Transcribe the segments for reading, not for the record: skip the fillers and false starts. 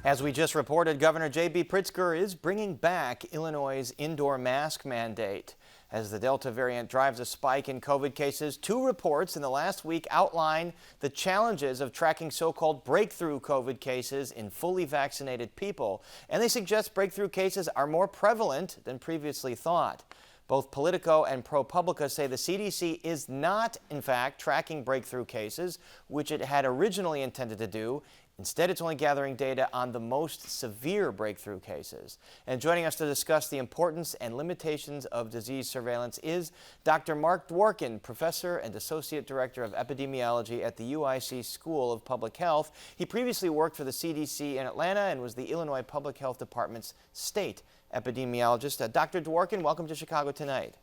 As we just reported, Governor J.B. Pritzker is bringing back Illinois' indoor mask mandate. As the Delta variant drives a spike in COVID cases, two reports in the last week outline the challenges of tracking so-called breakthrough COVID cases in fully vaccinated people. And they suggest breakthrough cases are more prevalent than previously thought. Both Politico and ProPublica say the CDC is not, in fact, tracking breakthrough cases, which it had originally intended to do. Instead, it's only gathering data on the most severe breakthrough cases. And joining us to discuss the importance and limitations of disease surveillance is Dr. Mark Dworkin, Professor and Associate Director of Epidemiology at the UIC School of Public Health. He previously worked for the CDC in Atlanta and was the Illinois Public Health Department's state epidemiologist. Dr. Dworkin, welcome to Chicago Tonight.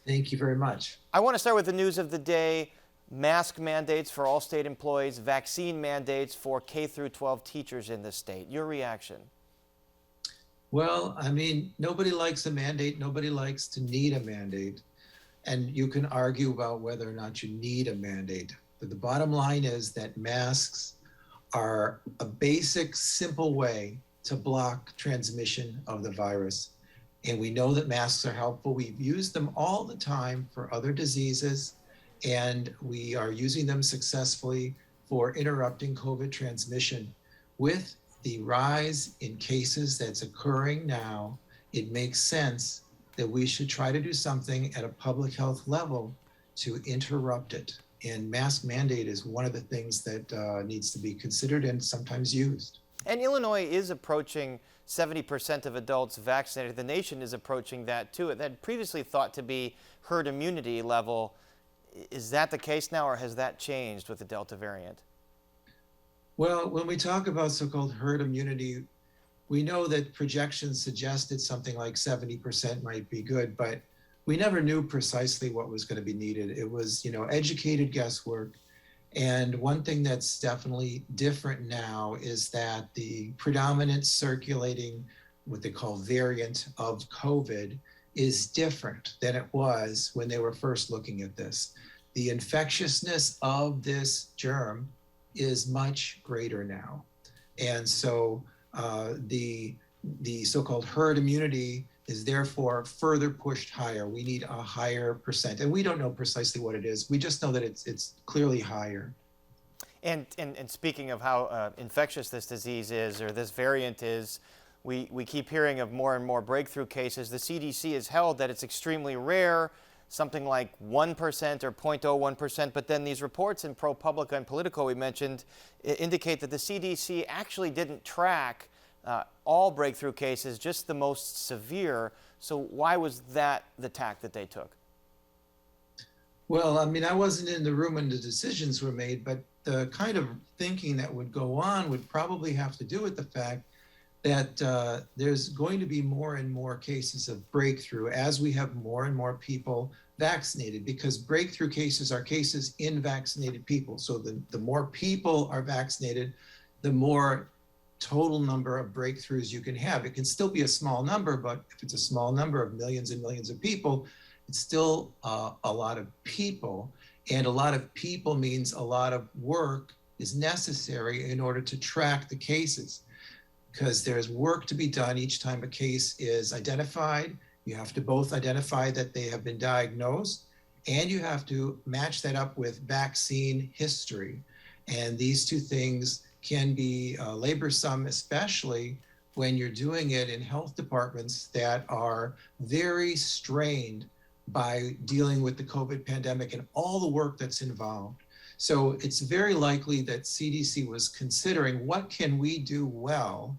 Thank you very much. I want to start with the news of the day. Mask mandates for all state employees, vaccine mandates for K through 12 teachers in the state. Your reaction? Well, I mean, nobody likes a mandate. Nobody likes to need a mandate. And you can argue about whether or not you need a mandate. But the bottom line is that masks are a basic, simple way to block transmission of the virus. And we know that masks are helpful. We've used them all the time for other diseases, and we are using them successfully for interrupting COVID transmission. With the rise in cases that's occurring now, it makes sense that we should try to do something at a public health level to interrupt it. And mask mandate is one of the things that needs to be considered and sometimes used. And Illinois is approaching 70% of adults vaccinated. The nation is approaching that too. It had previously thought to be herd immunity level. Is that the case now, or has that changed with the Delta variant? Well, when we talk about so-called herd immunity, we know that projections suggested something like 70% might be good, but we never knew precisely what was going to be needed. It was, educated guesswork. And one thing that's definitely different now is that the predominant circulating, what they call variant of COVID, is different than it was when they were first looking at this. The infectiousness of this germ is much greater now. And so the so-called herd immunity is therefore further pushed higher. We need a higher percent. And we don't know precisely what it is. We just know that it's clearly higher. And speaking of how infectious this disease is, or this variant is, we keep hearing of more and more breakthrough cases. The CDC has held that it's extremely rare, something like 1% or 0.01%, but then these reports in ProPublica and Politico we mentioned indicate that the CDC actually didn't track all breakthrough cases, just the most severe. So why was that the tack that they took? Well, I mean, I wasn't in the room when the decisions were made, but the kind of thinking that would go on would probably have to do with the fact that there's going to be more and more cases of breakthrough as we have more and more people vaccinated, because breakthrough cases are cases in vaccinated people. So the more people are vaccinated, the more total number of breakthroughs you can have. It can still be a small number, but if it's a small number of millions and millions of people, it's still a lot of people. And a lot of people means a lot of work is necessary in order to track the cases, because there's work to be done each time a case is identified. You have to both identify that they have been diagnosed, and you have to match that up with vaccine history. And these two things can be laborsome, especially when you're doing it in health departments that are very strained by dealing with the COVID pandemic and all the work that's involved. So it's very likely that CDC was considering what can we do well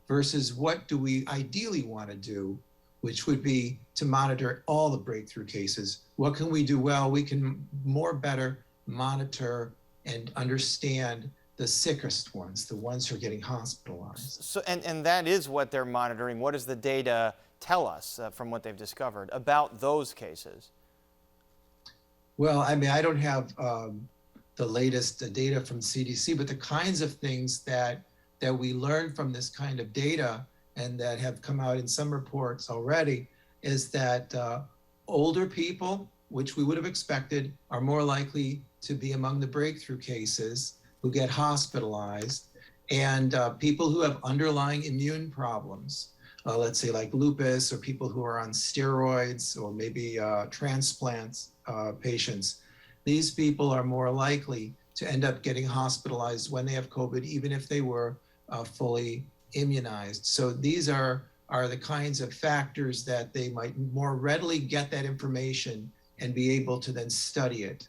versus what do we ideally want to do, which would be to monitor all the breakthrough cases. What can we do well? We can better monitor and understand the sickest ones, the ones who are getting hospitalized. So, and that is what they're monitoring. What does the data tell us from what they've discovered about those cases? Well, I mean, I don't have the latest data from CDC, but the kinds of things that we learn from this kind of data and that have come out in some reports already is that older people, which we would have expected, are more likely to be among the breakthrough cases who get hospitalized. And people who have underlying immune problems, let's say like lupus, or people who are on steroids, or maybe transplants patients, these people are more likely to end up getting hospitalized when they have COVID, even if they were fully immunized. So these are the kinds of factors that they might more readily get that information and be able to then study it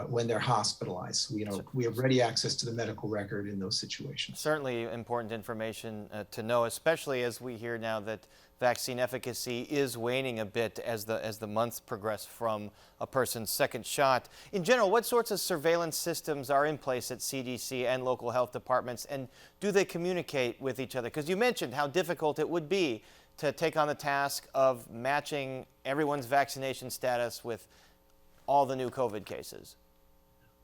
when they're hospitalized. We have ready access to the medical record in those situations. Certainly important information to know, especially as we hear now that vaccine efficacy is waning a bit as the months progress from a person's second shot. In general, what sorts of surveillance systems are in place at CDC and local health departments, and do they communicate with each other? Because you mentioned how difficult it would be to take on the task of matching everyone's vaccination status with all the new COVID cases.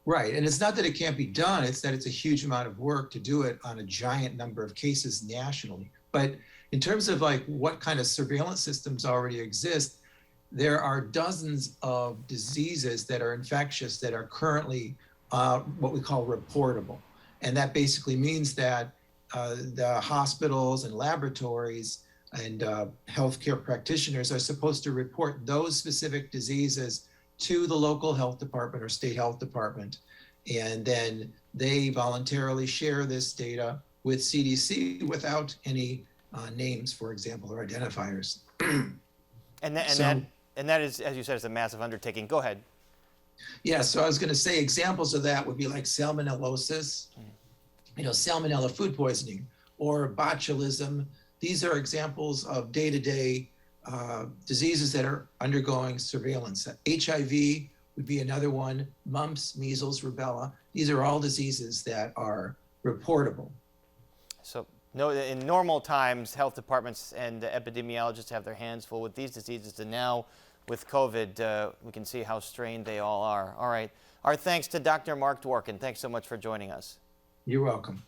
Right. And it's not that it can't be done, it's that it's a huge amount of work to do it on a giant number of cases nationally. But in terms of like what kind of surveillance systems already exist, there are dozens of diseases that are infectious that are currently what we call reportable. And that basically means that the hospitals and laboratories and healthcare practitioners are supposed to report those specific diseases to the local health department or state health department. And then they voluntarily share this data with CDC without any names, for example, or identifiers. And that is, as you said, is a massive undertaking. Go ahead. Yeah, so I was going to say examples of that would be like salmonellosis, salmonella food poisoning, or botulism. These are examples of day-to-day diseases that are undergoing surveillance. HIV would be another one, mumps, measles, rubella. These are all diseases that are reportable. So in normal times, health departments and epidemiologists have their hands full with these diseases, and now with COVID, we can see how strained they all are. All right. Our thanks to Dr. Mark Dworkin. Thanks so much for joining us. You're welcome.